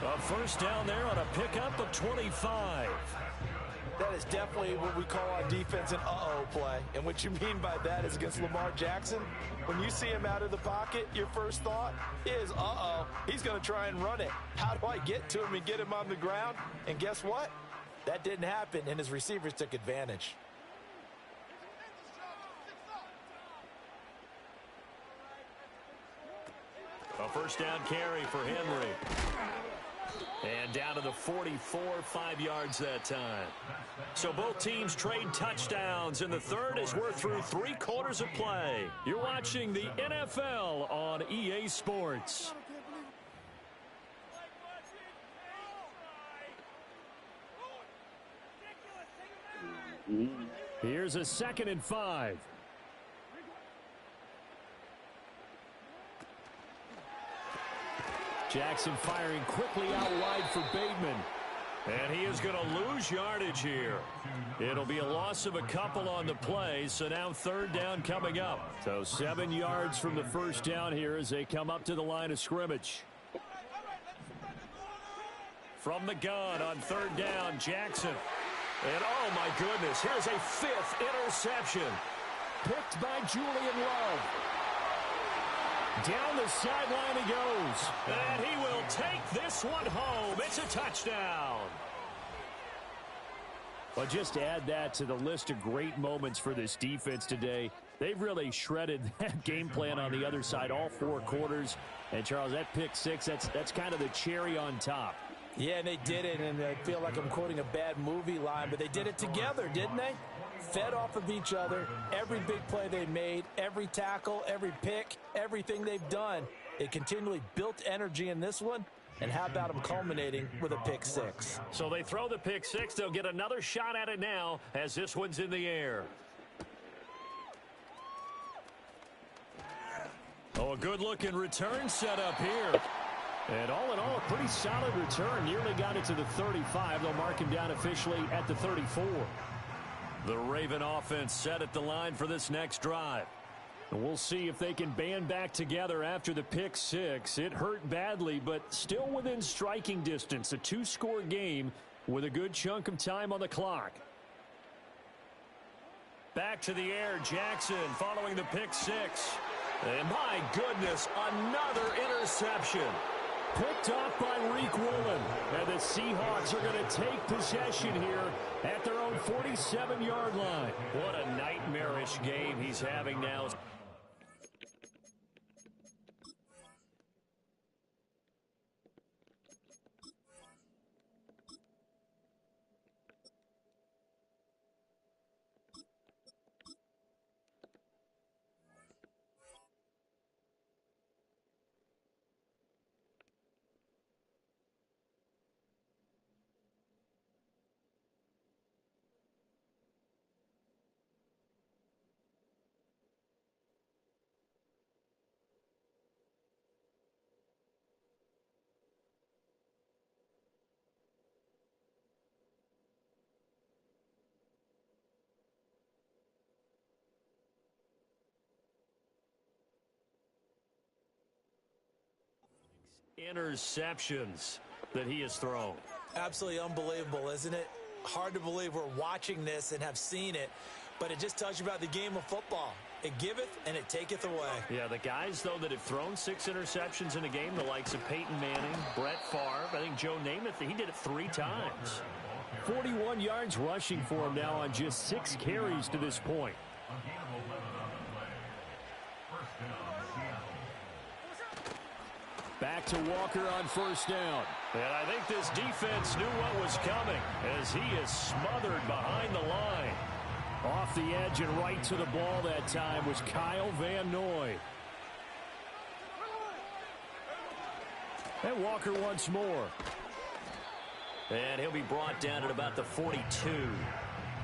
A first down there on a pickup of 25. That is definitely what we call on defense an uh-oh play. And what you mean by that is against Lamar Jackson, when you see him out of the pocket, your first thought is, uh-oh, he's going to try and run it. How do I get to him and get him on the ground? And guess what? That didn't happen, and his receivers took advantage. A first down carry for Henry. And down to the 44, 5 yards that time. So both teams trade touchdowns in the third as we're through 3 quarters of play. You're watching the NFL on EA Sports. Here's a 2nd and 5. Jackson firing quickly out wide for Bateman. And he is going to lose yardage here. It'll be a loss of a couple on the play, so now 3rd down coming up. So 7 yards from the first down here as they come up to the line of scrimmage. From the gun on 3rd down, Jackson. And oh my goodness, here's a 5th interception. Picked by Julian Love. Down the sideline he goes. And he will take this one home. It's a touchdown. But just to add that to the list of great moments for this defense today, they've really shredded that game plan on the other side all 4 quarters. And, Charles, that pick 6, that's kind of the cherry on top. Yeah, and they did it, and I feel like I'm quoting a bad movie line, but they did it together, didn't they? Fed off of each other, every big play they made, every tackle, every pick, everything they've done. They continually built energy in this one, and how about them culminating with a pick 6? So they throw the pick 6. They'll get another shot at it now as this one's in the air. Oh, a good-looking return set up here. And all in all, a pretty solid return. Nearly got it to the 35. They'll mark him down officially at the 34. The Raven offense set at the line for this next drive. And we'll see if they can band back together after the pick 6. It hurt badly, but still within striking distance. A 2-score game with a good chunk of time on the clock. Back to the air, Jackson following the pick 6. And my goodness, another interception. Picked off by Reek Woolen. And the Seahawks are going to take possession here at their own 47-yard line. What a nightmarish game he's having now. Interceptions that he has thrown. Absolutely unbelievable, isn't it? Hard to believe we're watching this and have seen it, but it just tells you about the game of football. It giveth and it taketh away. Yeah, the guys, though, that have thrown 6 interceptions in a game, the likes of Peyton Manning, Brett Favre, I think Joe Namath, he did it 3 times. 41 yards rushing for him now on just 6 carries to this point. Back to Walker on first down. And I think this defense knew what was coming as he is smothered behind the line. Off the edge and right to the ball that time was Kyle Van Noy. And Walker once more. And he'll be brought down at about the 42.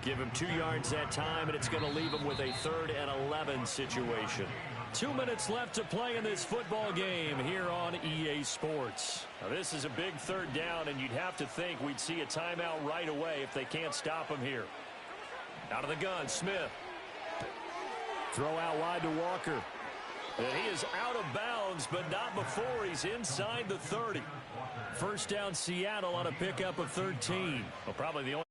Give him 2 yards that time, and it's going to leave him with a 3rd and 11 situation. 2 minutes left to play in this football game here on EA Sports. Now, this is a big 3rd down, and you'd have to think we'd see a timeout right away if they can't stop him here. Out of the gun, Smith. Throw out wide to Walker. And he is out of bounds, but not before he's inside the 30. First down, Seattle on a pickup of 13. Well, probably the only